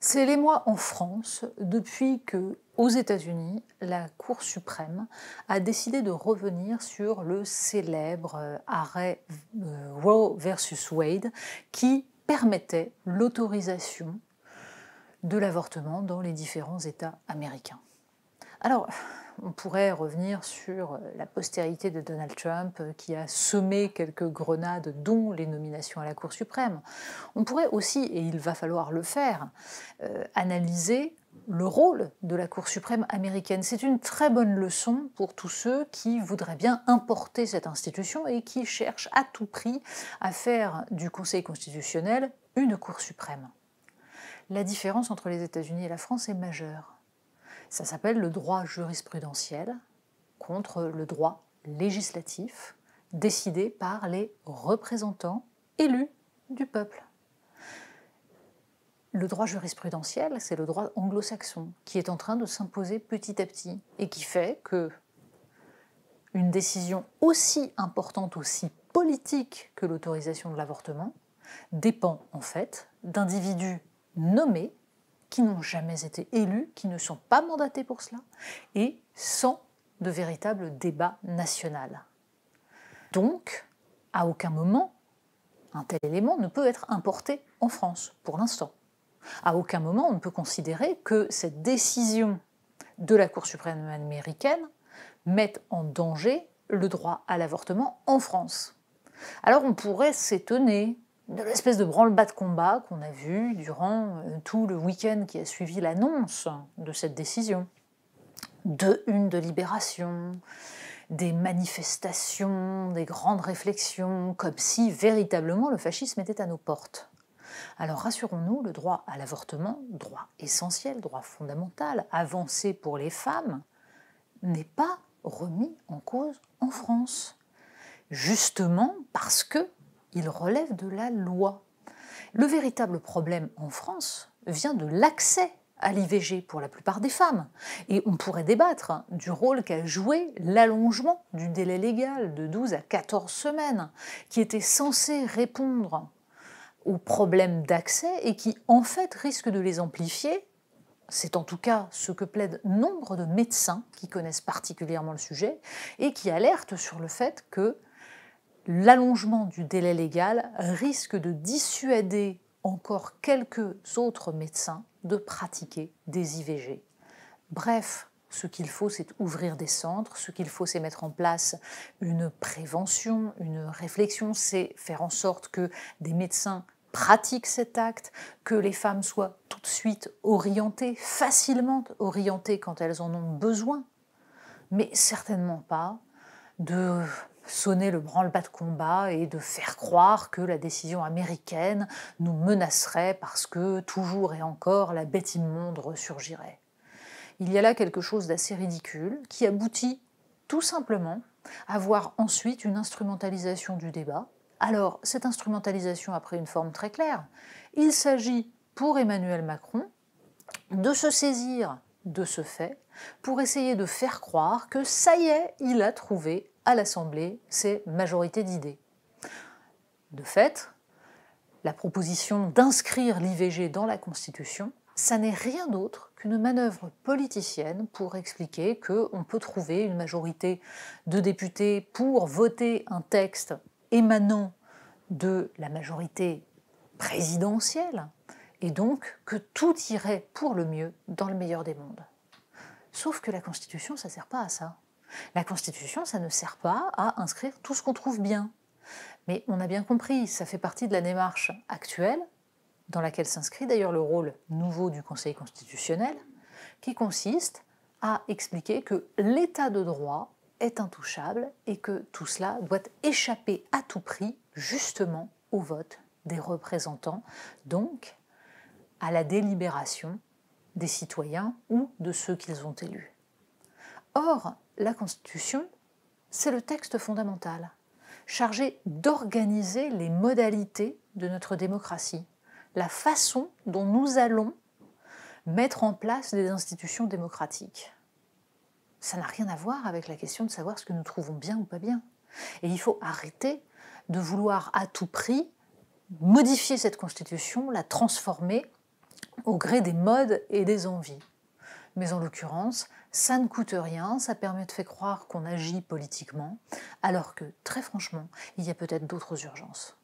C'est l'émoi en France depuis que, aux États-Unis, la Cour suprême a décidé de revenir sur le célèbre arrêt Roe versus Wade qui permettait l'autorisation de l'avortement dans les différents États américains. Alors, on pourrait revenir sur la postérité de Donald Trump qui a semé quelques grenades, dont les nominations à la Cour suprême. On pourrait aussi, et il va falloir le faire, analyser le rôle de la Cour suprême américaine. C'est une très bonne leçon pour tous ceux qui voudraient bien importer cette institution et qui cherchent à tout prix à faire du Conseil constitutionnel une Cour suprême. La différence entre les États-Unis et la France est majeure. Ça s'appelle le droit jurisprudentiel contre le droit législatif décidé par les représentants élus du peuple. Le droit jurisprudentiel, c'est le droit anglo-saxon qui est en train de s'imposer petit à petit et qui fait que une décision aussi importante, aussi politique que l'autorisation de l'avortement dépend en fait d'individus nommés qui n'ont jamais été élus, qui ne sont pas mandatés pour cela, et sans de véritable débat national. Donc, à aucun moment, un tel élément ne peut être importé en France, pour l'instant. À aucun moment, on ne peut considérer que cette décision de la Cour suprême américaine mette en danger le droit à l'avortement en France. Alors on pourrait s'étonner de l'espèce de branle-bas de combat qu'on a vu durant tout le week-end qui a suivi l'annonce de cette décision. De une de Libération, des manifestations, des grandes réflexions, comme si véritablement le fascisme était à nos portes. Alors rassurons-nous, le droit à l'avortement, droit essentiel, droit fondamental, avancé pour les femmes, n'est pas remis en cause en France. Justement parce qu'il relève de la loi. Le véritable problème en France vient de l'accès à l'IVG pour la plupart des femmes. Et on pourrait débattre du rôle qu'a joué l'allongement du délai légal de 12 à 14 semaines, qui était censé répondre aux problèmes d'accès et qui en fait risque de les amplifier. C'est en tout cas ce que plaident nombre de médecins qui connaissent particulièrement le sujet et qui alertent sur le fait que l'allongement du délai légal risque de dissuader encore quelques autres médecins de pratiquer des IVG. Bref, ce qu'il faut, c'est ouvrir des centres, ce qu'il faut, c'est mettre en place une prévention, une réflexion, c'est faire en sorte que des médecins pratiquent cet acte, que les femmes soient tout de suite orientées, facilement orientées quand elles en ont besoin, mais certainement pas de sonner le branle-bas de combat et de faire croire que la décision américaine nous menacerait parce que toujours et encore la bête immonde ressurgirait. Il y a là quelque chose d'assez ridicule qui aboutit tout simplement à voir ensuite une instrumentalisation du débat. Alors, cette instrumentalisation a pris une forme très claire. Il s'agit pour Emmanuel Macron de se saisir de ce fait pour essayer de faire croire que ça y est, il a trouvé à l'Assemblée ses majorités d'idées. De fait, la proposition d'inscrire l'IVG dans la Constitution, ça n'est rien d'autre qu'une manœuvre politicienne pour expliquer qu'on peut trouver une majorité de députés pour voter un texte émanant de la majorité présidentielle, et donc que tout irait pour le mieux dans le meilleur des mondes. Sauf que la Constitution, ça ne sert pas à ça. La Constitution, ça ne sert pas à inscrire tout ce qu'on trouve bien. Mais on a bien compris, ça fait partie de la démarche actuelle, dans laquelle s'inscrit d'ailleurs le rôle nouveau du Conseil constitutionnel, qui consiste à expliquer que l'état de droit est intouchable et que tout cela doit échapper à tout prix justement au vote des représentants, donc à la délibération des citoyens ou de ceux qu'ils ont élus. Or, la Constitution, c'est le texte fondamental, chargé d'organiser les modalités de notre démocratie, la façon dont nous allons mettre en place des institutions démocratiques. Ça n'a rien à voir avec la question de savoir ce que nous trouvons bien ou pas bien. Et il faut arrêter de vouloir à tout prix modifier cette Constitution, la transformer au gré des modes et des envies. Mais en l'occurrence, ça ne coûte rien, ça permet de faire croire qu'on agit politiquement, alors que, très franchement, il y a peut-être d'autres urgences.